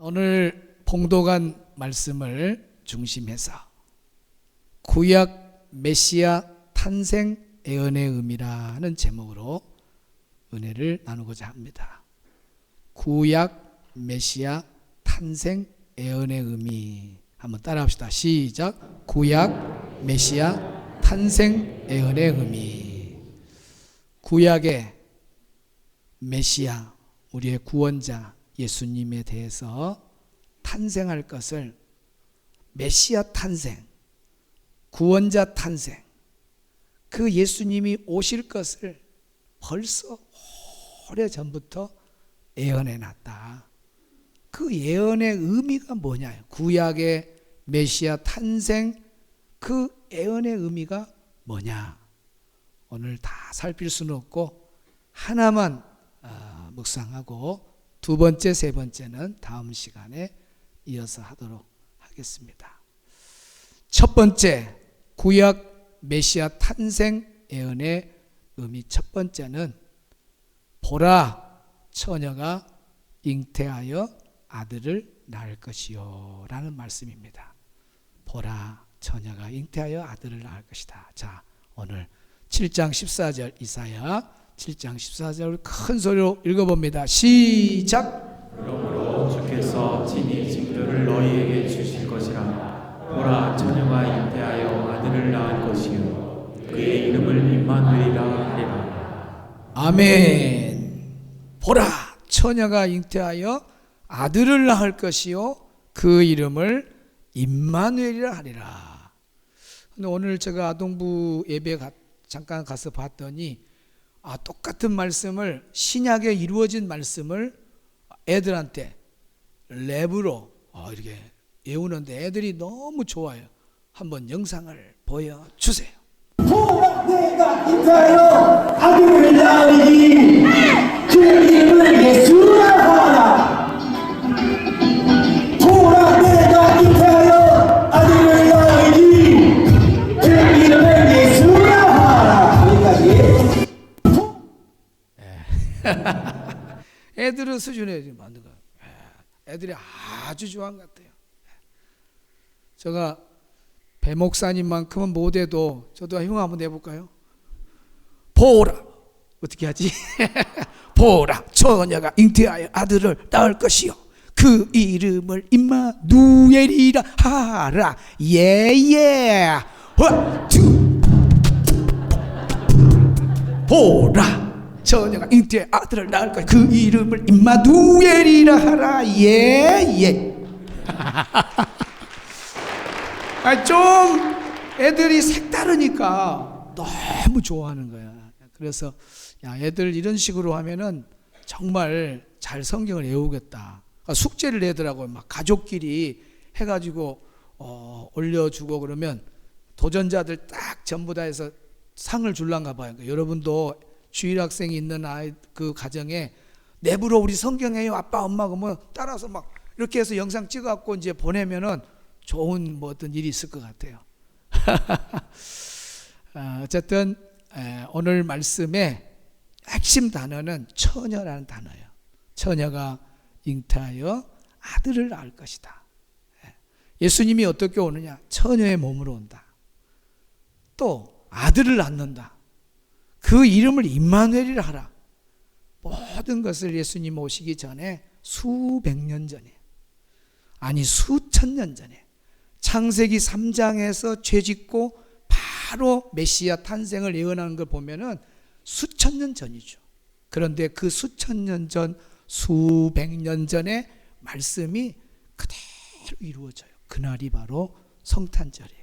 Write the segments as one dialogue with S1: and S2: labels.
S1: 오늘 봉독한 말씀을 중심해서 구약 메시아 탄생 예언의 의미라는 제목으로 은혜를 나누고자 합니다. 구약 메시아 탄생 예언의 의미, 한번 따라합시다. 시작. 구약 메시아 탄생 예언의 의미. 구약의 메시아, 우리의 구원자 예수님에 대해서 탄생할 것을 메시아 탄생, 구원자 탄생, 그 예수님이 오실 것을 벌써 오래전부터 예언해 놨다. 그 예언의 의미가 뭐냐? 구약의 메시아 탄생, 그 예언의 의미가 뭐냐? 오늘 다 살필 수는 없고 하나만 묵상하고 두 번째, 세 번째는 다음 시간에 이어서 하도록 하겠습니다. 첫 번째, 구약 메시아 탄생 예언의 의미 첫 번째는 보라, 처녀가 잉태하여 아들을 낳을 것이요 라는 말씀입니다. 보라, 처녀가 잉태하여 아들을 낳을 것이다. 자, 오늘 7장 14절 이사야 7장 14절 큰 소리로 읽어봅니다. 시작.
S2: 그러므로 주께서 친히 징표를 너희에게 주실 것이라. 보라, 처녀가 잉태하여 아들을 낳을 것이요 그의 이름을 임마누엘이라 하리라.
S1: 아멘. 보라, 처녀가 잉태하여 아들을 낳을 것이요 그 이름을 임마누엘이라 하리라. 근데 오늘 제가 아동부 예배 잠깐 가서 봤더니 똑같은 말씀을, 신약에 이루어진 말씀을 애들한테 랩으로 이렇게 외우는데 애들이 너무 좋아요. 한번 영상을 보여주세요.
S3: 보라, 내가 잉태하여 아들을 낳으니 그 이름을 예수라 하라. 보라, 내가 잉태하여 아들을 낳으니 그 이름을 예수라 하라. 여기까지.
S1: 애들은 수준에 만든 거예요. 애들이 아주 좋아한 것 같아요. 제가 배 목사님만큼은 못해도 저도 흉 한번 내볼까요? 보라, 어떻게 하지? 보라, 처녀가 잉태하여 아들을 낳을 것이요 그 이름을 임마누엘이라 하라. 예예. 보라, 처녀가 잉태하여 아들을 낳을 것이요 그 이름을 임마누엘이라 하라. 예예. 좀 애들이 색다르니까 너무 좋아하는 거야. 그래서 애들 이런 식으로 하면은 정말 잘 성경을 외우겠다. 숙제를 내더라고요. 막 가족끼리 해가지고 올려주고 그러면 도전자들 딱 전부 다 해서 상을 줄란가 봐요. 그러니까 여러분도 주일 학생이 있는 아이 그 가정에 내부로 우리 성경해요 아빠 엄마 그러면 따라서 막 이렇게 해서 영상 찍어갖고 이제 보내면은 좋은 뭐 어떤 일이 있을 것 같아요. 어쨌든 오늘 말씀의 핵심 단어는 처녀라는 단어예요. 처녀가 잉태하여 아들을 낳을 것이다. 예수님이 어떻게 오느냐? 처녀의 몸으로 온다. 또 아들을 낳는다. 그 이름을 임마누엘이라 하라. 모든 것을 예수님 오시기 전에 수백 년 전에, 아니 수천 년 전에 창세기 3장에서 죄짓고 바로 메시아 탄생을 예언하는 걸 보면은 수천 년 전이죠. 그런데 그 수천 년 전, 수백 년 전의 말씀이 그대로 이루어져요. 그날이 바로 성탄절이에요.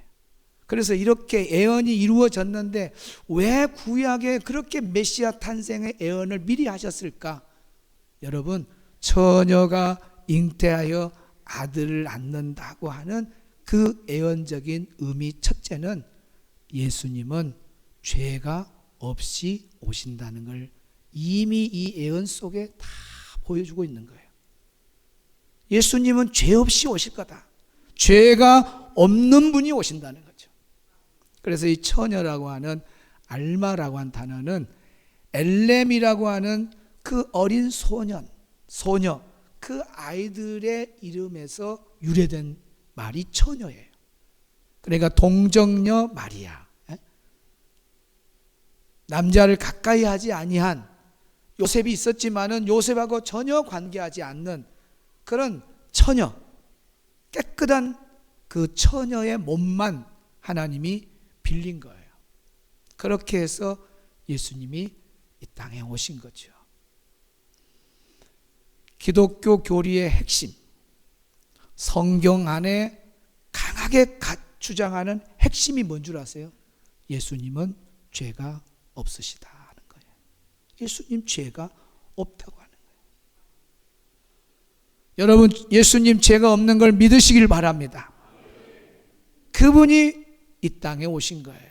S1: 그래서 이렇게 예언이 이루어졌는데 왜 구약에 그렇게 메시아 탄생의 예언을 미리 하셨을까? 여러분, 처녀가 잉태하여 아들을 낳는다고 하는 그 예언적인 의미 첫째는 예수님은 죄가 없이 오신다는 걸 이미 이 예언 속에 다 보여주고 있는 거예요. 예수님은 죄 없이 오실 거다. 죄가 없는 분이 오신다는 거죠. 그래서 이 처녀라고 하는 알마라고 한 단어는 엘렘이라고 하는 그 어린 소녀, 그 아이들의 이름에서 유래된 말이 처녀예요. 그러니까 동정녀 마리아, 남자를 가까이 하지 아니한, 요셉이 있었지만은 요셉하고 전혀 관계하지 않는 그런 처녀, 깨끗한 그 처녀의 몸만 하나님이 빌린 거예요. 그렇게 해서 예수님이 이 땅에 오신 거죠. 기독교 교리의 핵심, 성경 안에 강하게 주장하는 핵심이 뭔 줄 아세요? 예수님은 죄가 없으시다 하는 거예요. 예수님 죄가 없다고 하는 거예요. 여러분, 예수님 죄가 없는 걸 믿으시길 바랍니다. 그분이 이 땅에 오신 거예요.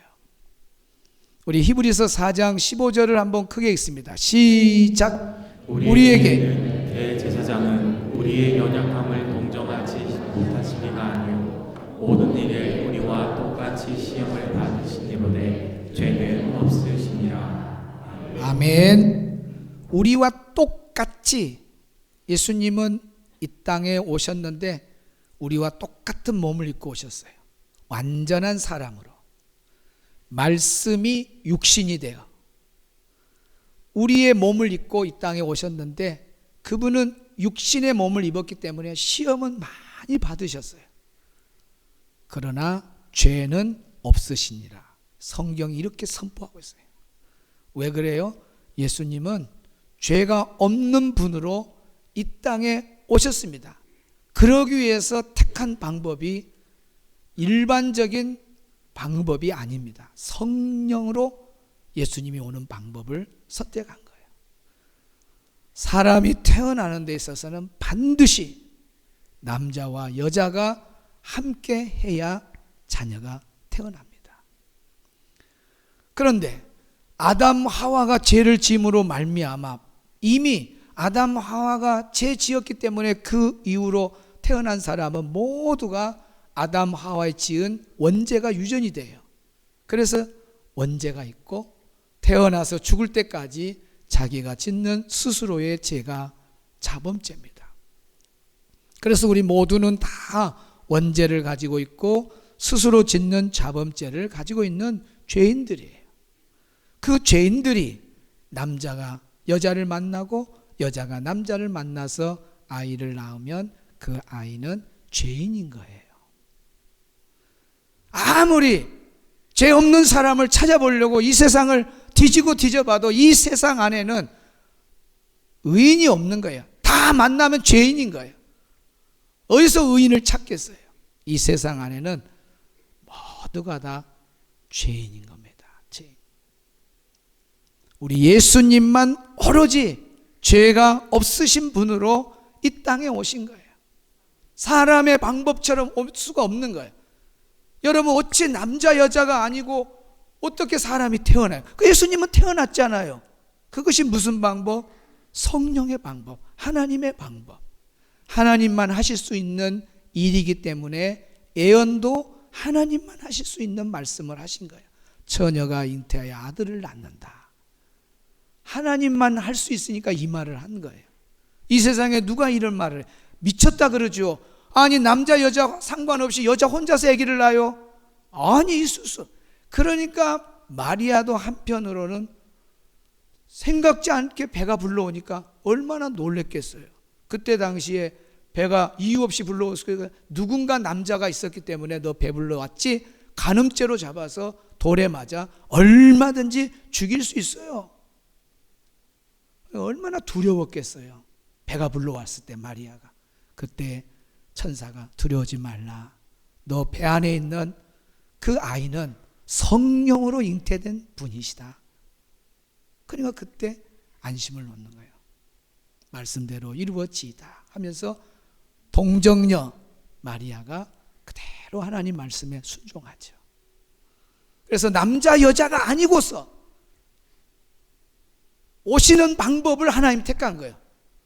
S1: 우리 히브리서 4장 15절을 한번 크게 읽습니다. 시작. 우리에게
S2: 대제사장은 우리의 연약함을 동정하지 못하시기가 아니요 모든 일에 우리와 똑같이 시험을 받으시니로되 죄는 없으시니라.
S1: 아멘. 우리와 똑같이 예수님은 이 땅에 오셨는데 우리와 똑같은 몸을 입고 오셨어요. 완전한 사람으로. 말씀이 육신이 되어 우리의 몸을 입고 이 땅에 오셨는데 그분은 육신의 몸을 입었기 때문에 시험은 많이 받으셨어요. 그러나 죄는 없으시니라. 성경이 이렇게 선포하고 있어요. 왜 그래요? 예수님은 죄가 없는 분으로 이 땅에 오셨습니다. 그러기 위해서 택한 방법이 일반적인 방법이 아닙니다. 성령으로 예수님이 오는 방법을 선택한 거예요. 사람이 태어나는 데 있어서는 반드시 남자와 여자가 함께 해야 자녀가 태어납니다. 그런데 아담 하와가 죄를 지음으로 말미암아 이미 아담 하와가 죄 지었기 때문에 그 이후로 태어난 사람은 모두가 아담 하와의 지은 원죄가 유전이 돼요. 그래서 원죄가 있고 태어나서 죽을 때까지 자기가 짓는 스스로의 죄가 자범죄입니다. 그래서 우리 모두는 다 원죄를 가지고 있고 스스로 짓는 자범죄를 가지고 있는 죄인들이에요. 그 죄인들이 남자가 여자를 만나고 여자가 남자를 만나서 아이를 낳으면 그 아이는 죄인인 거예요. 아무리 죄 없는 사람을 찾아보려고 이 세상을 뒤지고 뒤져봐도 이 세상 안에는 의인이 없는 거예요. 다 만나면 죄인인 거예요. 어디서 의인을 찾겠어요? 이 세상 안에는 모두가 다 죄인인 겁니다. 죄인. 우리 예수님만 오로지 죄가 없으신 분으로 이 땅에 오신 거예요. 사람의 방법처럼 올 수가 없는 거예요. 여러분, 어찌 남자 여자가 아니고 어떻게 사람이 태어나요? 그 예수님은 태어났잖아요. 그것이 무슨 방법? 성령의 방법, 하나님의 방법. 하나님만 하실 수 있는 일이기 때문에 예언도 하나님만 하실 수 있는 말씀을 하신 거예요. 처녀가 잉태하여 아들을 낳는다. 하나님만 할 수 있으니까 이 말을 한 거예요. 이 세상에 누가 이런 말을 해? 미쳤다 그러죠. 아니, 남자 여자 상관없이 여자 혼자서 아기를 낳아요? 아니, 있을 수. 그러니까 마리아도 한편으로는 생각지 않게 배가 불러오니까 얼마나 놀랬겠어요. 그때 당시에 배가 이유 없이 불러왔으니까 누군가 남자가 있었기 때문에 너 배 불러왔지? 간음죄로 잡아서 돌에 맞아 얼마든지 죽일 수 있어요. 얼마나 두려웠겠어요. 배가 불러왔을 때 마리아가. 그때 천사가 두려워하지 말라. 너 배 안에 있는 그 아이는 성령으로 잉태된 분이시다. 그러니까 그때 안심을 놓는 거예요. 말씀대로 이루어지이다 하면서 동정녀 마리아가 그대로 하나님 말씀에 순종하죠. 그래서 남자 여자가 아니고서 오시는 방법을 하나님 택한 거예요.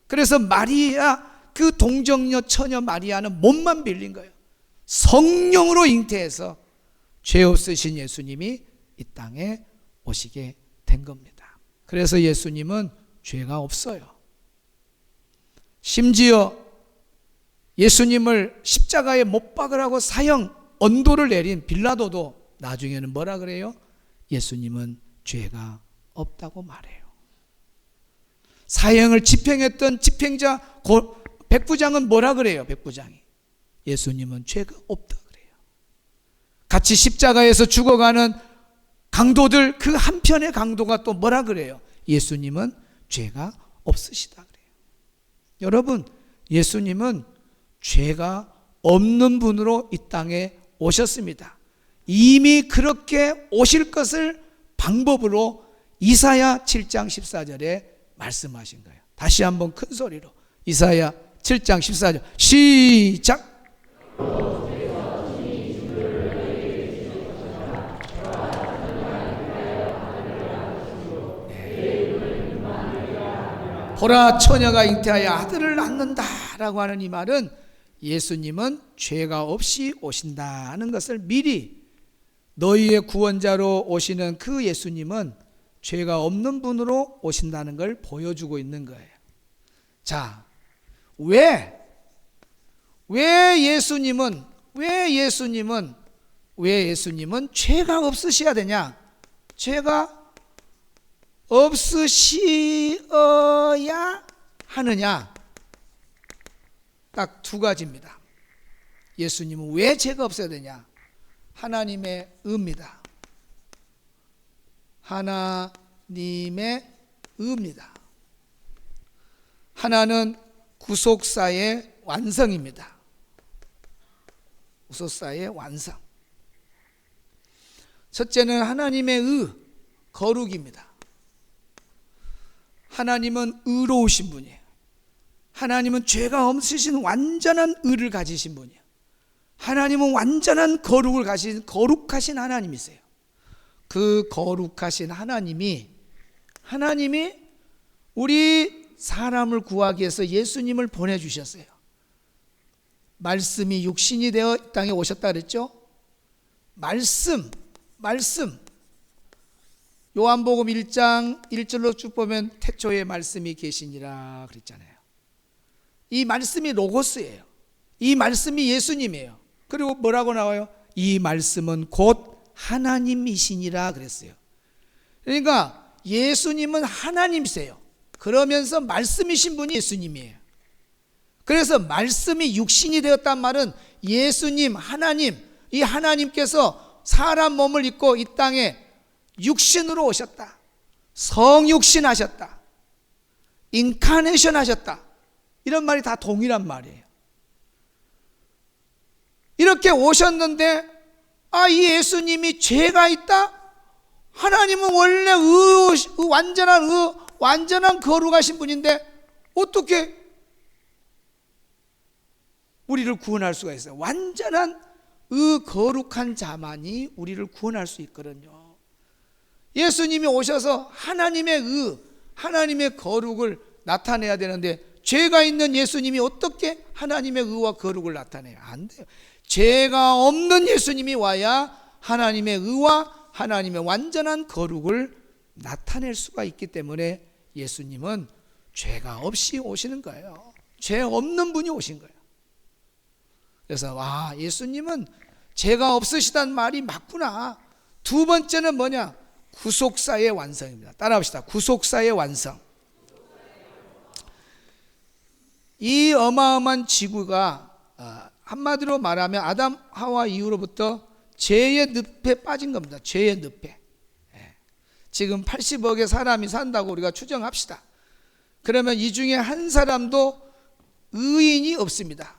S1: 그래서 마리아, 그 동정녀 처녀 마리아는 몸만 빌린 거예요. 성령으로 잉태해서 죄 없으신 예수님이 이 땅에 오시게 된 겁니다. 그래서 예수님은 죄가 없어요. 심지어 예수님을 십자가에 못 박으라고 사형 언도를 내린 빌라도도 나중에는 뭐라 그래요? 예수님은 죄가 없다고 말해요. 사형을 집행했던 집행자 백부장은 뭐라 그래요? 백부장이 예수님은 죄가 없다 그래요. 같이 십자가에서 죽어가는 강도들 그 한편의 강도가 또 뭐라 그래요? 예수님은 죄가 없으시다 그래요. 여러분, 예수님은 죄가 없는 분으로 이 땅에 오셨습니다. 이미 그렇게 오실 것을 방법으로 이사야 7장 14절에 말씀하신 거예요. 다시 한번 큰 소리로 이사야 7장 14절 시작. 보라 처녀가 잉태하여 아들을 낳는다라고 하는 이 말은 예수님은 죄가 없이 오신다는 것을 미리 너희의 구원자로 오시는 그 예수님은 죄가 없는 분으로 오신다는 걸 보여주고 있는 거예요. 자, 왜 예수님은 죄가 없으셔야 되냐? 죄가 없으시어야 하느냐? 딱 두 가지입니다. 예수님은 왜 죄가 없어야 되냐? 하나님의 의입니다. 하나님의 의입니다. 하나는 구속사의 완성입니다. 구속사의 완성. 첫째는 하나님의 의, 거룩입니다. 하나님은 의로우신 분이에요. 하나님은 죄가 없으신 완전한 의를 가지신 분이에요. 하나님은 완전한 거룩을 가진 거룩하신 하나님이세요. 그 거룩하신 하나님이 우리 사람을 구하기 위해서 예수님을 보내주셨어요. 말씀이 육신이 되어 이 땅에 오셨다 그랬죠? 말씀. 요한복음 1장 1절로 쭉 보면 태초에 말씀이 계시니라 그랬잖아요. 이 말씀이 로고스예요. 이 말씀이 예수님이에요. 그리고 뭐라고 나와요? 이 말씀은 곧 하나님이시니라 그랬어요. 그러니까 예수님은 하나님이세요. 그러면서 말씀이신 분이 예수님이에요. 그래서 말씀이 육신이 되었단 말은 예수님, 하나님, 이 하나님께서 사람 몸을 입고 이 땅에 육신으로 오셨다. 성육신 하셨다. 인카네이션 하셨다. 이런 말이 다 동일한 말이에요. 이렇게 오셨는데 이 예수님이 죄가 있다? 하나님은 원래 완전한 거룩하신 분인데 어떻게 우리를 구원할 수가 있어요? 완전한 거룩한 자만이 우리를 구원할 수 있거든요. 예수님이 오셔서 하나님의 거룩을 나타내야 되는데 죄가 있는 예수님이 어떻게 하나님의 의와 거룩을 나타내요? 안 돼요. 죄가 없는 예수님이 와야 하나님의 의와 하나님의 완전한 거룩을 나타낼 수가 있기 때문에 예수님은 죄가 없이 오시는 거예요. 죄 없는 분이 오신 거예요. 그래서 예수님은 죄가 없으시단 말이 맞구나. 두 번째는 뭐냐? 구속사의 완성입니다. 따라합시다. 구속사의 완성. 이 어마어마한 지구가 한마디로 말하면 아담 하와 이후로부터 죄의 늪에 빠진 겁니다. 죄의 늪에. 지금 80억의 사람이 산다고 우리가 추정합시다. 그러면 이 중에 한 사람도 의인이 없습니다.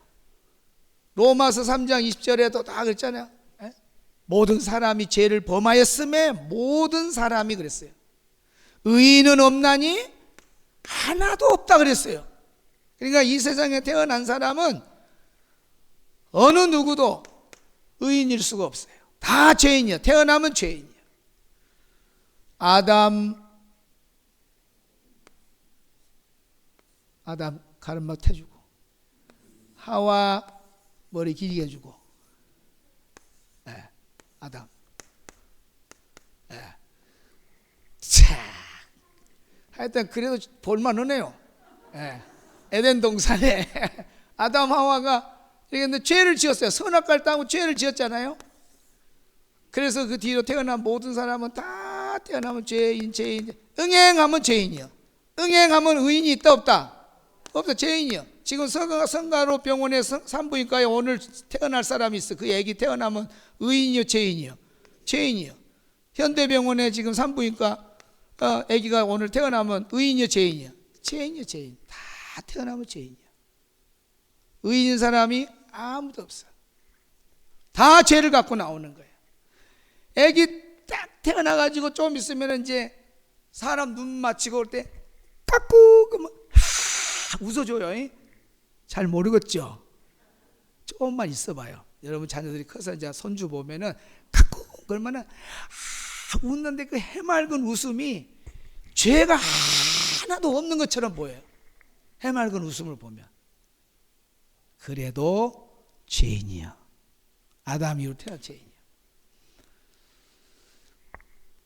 S1: 로마서 3장 20절에도 다 그랬잖아요. 모든 사람이 죄를 범하였음에 모든 사람이 그랬어요. 의인은 없나니 하나도 없다 그랬어요. 그러니까 이 세상에 태어난 사람은 어느 누구도 의인일 수가 없어요. 다 죄인이야. 태어나면 죄인이야. 아담 가르마 태주고, 하와 머리 길게 해주고, 아담. 하여튼 그래도 볼만하네요. 에덴 동산에 아담 하와가 이렇게 죄를 지었어요. 선악과를 따고 죄를 지었잖아요. 그래서 그 뒤로 태어난 모든 사람은 다 태어나면 죄인. 응행하면 죄인이요. 응행하면 의인이 있다 없다? 없다. 죄인이요. 지금 성가로 병원에 산부인과에 오늘 태어날 사람이 있어. 그 애기 태어나면 의인이요 죄인이요? 죄인이요. 현대병원에 지금 산부인과 애기가 오늘 태어나면 의인이요 죄인이요? 죄인이요 죄인. 다 태어나면 죄인이요. 의인인 사람이 아무도 없어. 다 죄를 갖고 나오는 거예요. 애기 딱 태어나가지고 좀 있으면 이제 사람 눈 맞추고 올 때 까꾸 그러면 웃어줘요. 잘 모르겠죠? 조금만 있어봐요. 여러분 자녀들이 커서 이제 손주 보면은 까꾸 그러면은 웃는데 그 해맑은 웃음이 죄가 하나도 없는 것처럼 보여요. 해맑은 웃음을 보면. 그래도 죄인이야. 아담 이후로 태어난 죄인이야.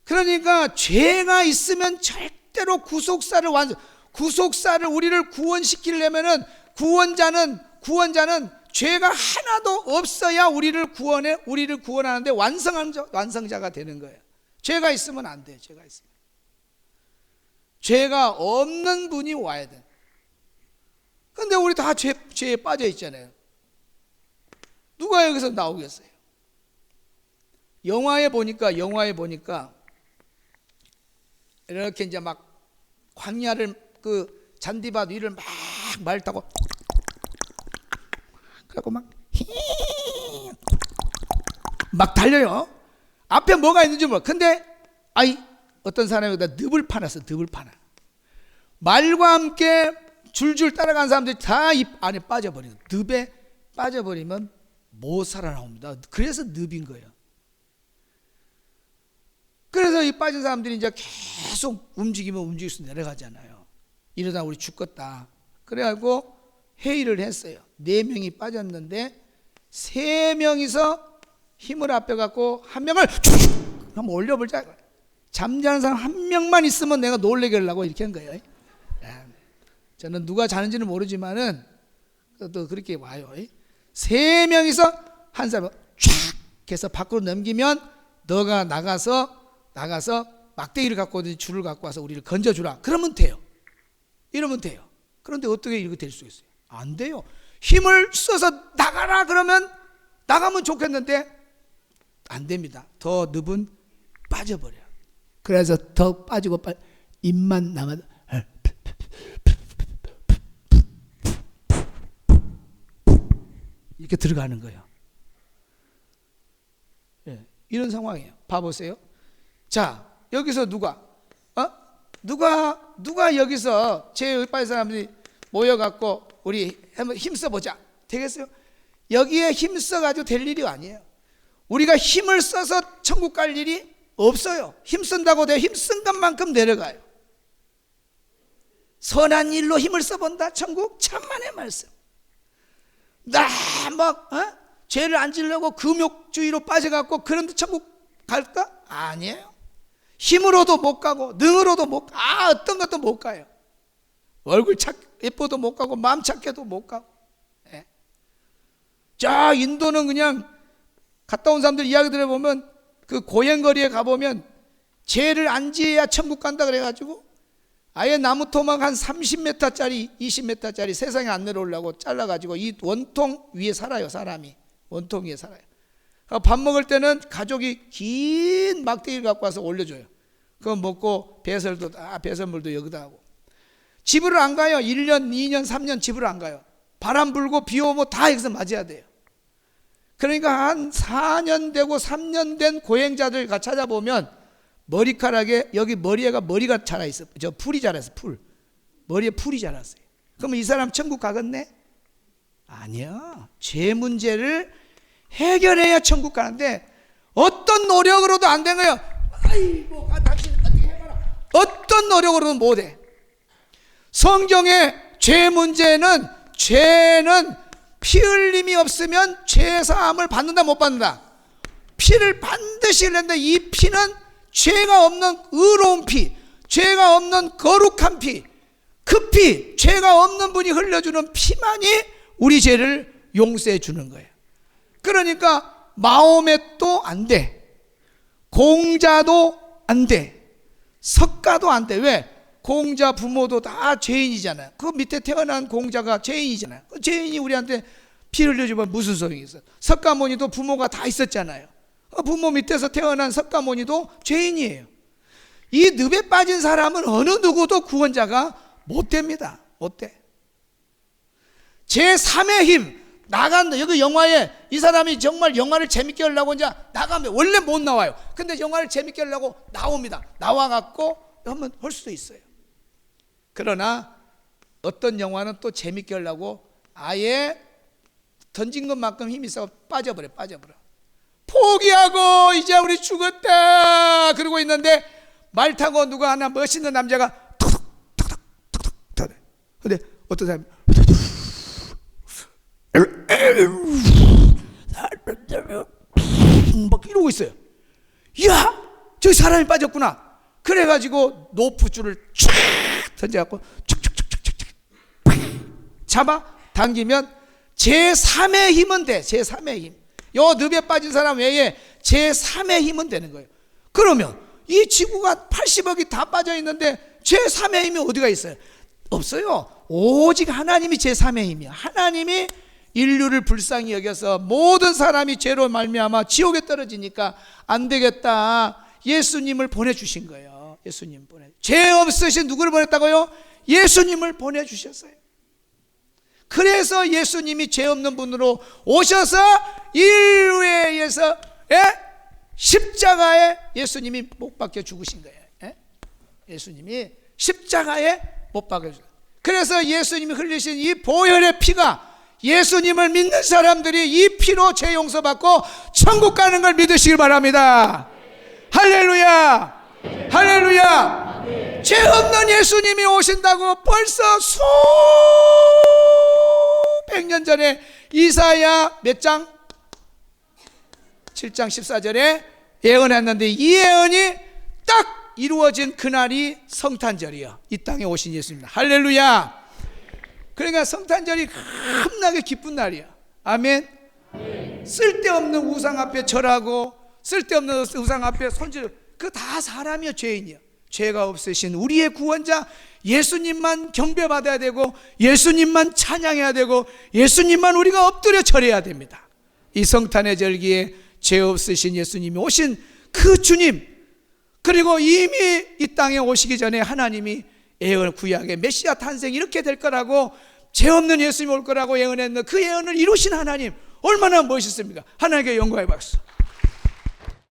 S1: 그러니까 죄가 있으면 절대로 구속사를 우리를 구원시키려면은 구원자는 죄가 하나도 없어야 우리를 구원하는데 완성자가 되는 거예요. 죄가 있으면 안 돼요. 죄가 없는 분이 와야 돼. 근데 우리 다 죄에 빠져 있잖아요. 누가 여기서 나오겠어요? 영화에 보니까 이렇게 이제 막 광야를 그 잔디밭 위를 막 말 타고 그래갖고 막 달려요. 앞에 뭐가 있는지 몰라. 근데 어떤 사람이 여기다 늪을 파놨어. 말과 함께 줄줄 따라간 사람들이 다 이 안에 빠져버리고 늪에 빠져버리면 못 살아나옵니다. 그래서 늪인 거예요. 그래서 이 빠진 사람들이 이제 계속 움직일수록 내려가잖아요. 이러다 우리 죽겠다. 그래가지고 회의를 했어요. 4명이 빠졌는데 3명이서 힘을 합해갖고 한 명을 한번 올려보자. 잠자는 사람 한 명만 있으면 내가 놀래게 하려고 이렇게 한 거예요. 저는 누가 자는지는 모르지만은 또 그렇게 와요. 3명이서 한 사람을 쫙 해서 밖으로 넘기면 너가 나가서 막대기를 갖고 오든지 줄을 갖고 와서 우리를 건져주라. 그러면 돼요. 이러면 돼요. 그런데 어떻게 이렇게 될 수 있어요? 안 돼요. 힘을 써서 나가라 그러면 나가면 좋겠는데 안 됩니다. 더 늪은 빠져버려요. 그래서 더 빠지고 입만 남아도 이렇게 들어가는 거예요. 이런 상황이에요. 봐보세요. 자, 여기서 누가 여기서 죄에 빠진 사람들이 모여갖고 우리 한번 힘써보자. 되겠어요? 여기에 힘써가지고 될 일이 아니에요. 우리가 힘을 써서 천국 갈 일이 없어요. 힘쓴다고 돼. 힘쓴 것만큼 내려가요. 선한 일로 힘을 써본다. 천국 천만의 말씀. 죄를 안 지려고 금욕주의로 빠져갖고 그런데 천국 갈까? 아니에요. 힘으로도 못 가고 능으로도 못 가. 어떤 것도 못 가요. 얼굴 예뻐도 못 가고 마음 착해도 못 가고. 자, 인도는 그냥 갔다 온 사람들 이야기 들어보면 그 고행거리에 가보면 죄를 안 지어야 천국 간다 그래가지고 아예 나무 토막 한 30m짜리 20m짜리 세상에 안 내려오려고 잘라가지고 이 원통 위에 살아요. 사람이 원통 위에 살아요. 밥 먹을 때는 가족이 긴 막대기를 갖고 와서 올려줘요. 그거 먹고 배설물도 여기다 하고. 집을 안 가요. 1년, 2년, 3년 집을 안 가요. 바람 불고 비 오면 다 여기서 맞아야 돼요. 그러니까 한 4년 되고 3년 된 고행자들 찾아보면 머리카락에 여기 머리가 자라 있어. 저 풀이 자랐어. 머리에 풀이 자랐어요. 그러면 이 사람 천국 가겠네? 아니야. 죄 문제를 해결해야 천국 가는데 어떤 노력으로도 안 된 거예요. 아이고, 당신 어떻게 해봐라. 어떤 노력으로도 못해. 성경의 죄 문제는 죄는 피 흘림이 없으면 죄 사함을 받는다 못 받는다? 피를 반드시 흘렸는데 이 피는 죄가 없는 의로운 피, 죄가 없는 거룩한 피, 그 피, 죄가 없는 분이 흘려주는 피만이 우리 죄를 용서해 주는 거예요. 그러니까 마호멧도 안 돼, 공자도 안 돼, 석가도 안 돼. 왜? 공자 부모도 다 죄인이잖아요. 그 밑에 태어난 공자가 죄인이잖아요. 그 죄인이 우리한테 피 흘려주면 무슨 소용이 있어? 석가모니도 부모가 다 있었잖아요. 부모 밑에서 태어난 석가모니도 죄인이에요. 이 늪에 빠진 사람은 어느 누구도 구원자가 못 됩니다. 못 돼. 제3의 힘, 나간다. 여기 영화에 이 사람이 정말 영화를 재밌게 하려고 이제 나가면 원래 못 나와요. 근데 영화를 재밌게 하려고 나옵니다. 나와갖고 한번 할 수도 있어요. 그러나 어떤 영화는 또 재밌게 하려고 아예 던진 것만큼 힘이 있어 빠져버려. 포기하고 이제 우리 죽었다 그러고 있는데 말 타고 누가 하나 멋있는 남자가 톡톡톡톡톡. 근데 어떤 사람이 막 이러고 있어요. 이야, 저 사람이 빠졌구나. 그래가지고 노프 줄을 쫙 던져갖고 촉촉촉촉촉 잡아 당기면 제3의 힘은 돼. 제3의 힘. 요 늪에 빠진 사람 외에 제3의 힘은 되는 거예요. 그러면 이 지구가 80억이 다 빠져 있는데 제3의 힘이 어디가 있어요? 없어요. 오직 하나님이 제3의 힘이야. 하나님이 인류를 불쌍히 여겨서 모든 사람이 죄로 말미암아 지옥에 떨어지니까 안 되겠다. 예수님을 보내주신 거예요. 예수님 죄 없으신 누구를 보냈다고요? 예수님을 보내주셨어요. 그래서 예수님이 죄 없는 분으로 오셔서 인류에 의해서 십자가에 예수님이 못 박혀 죽으신 거예요. 예수님이 십자가에 못 박혀 죽으신 거예요. 그래서 예수님이 흘리신 이 보혈의 피가 예수님을 믿는 사람들이 이 피로 죄 용서받고 천국 가는 걸 믿으시길 바랍니다. 할렐루야, 할렐루야. 죄 없는 예수님이 오신다고 벌써 수백 년 전에 이사야 몇 장? 7장 14절에 예언했는데 이 예언이 딱 이루어진 그날이 성탄절이요. 이 땅에 오신 예수입니다. 할렐루야. 그러니까 성탄절이 겁나게 기쁜 날이야. 아멘. 쓸데없는 우상 앞에 절하고 쓸데없는 우상 앞에 손질, 그 다 사람이야. 죄인이야. 죄가 없으신 우리의 구원자 예수님만 경배받아야 되고 예수님만 찬양해야 되고 예수님만 우리가 엎드려 절해야 됩니다. 이 성탄의 절기에 죄 없으신 예수님이 오신 그 주님, 그리고 이미 이 땅에 오시기 전에 하나님이 예언, 구약의 메시아 탄생이 이렇게 될 거라고, 죄 없는 예수님이 올 거라고 예언했는 그 예언을 이루신 하나님, 얼마나 멋있습니까? 하나님께 영광의 박수.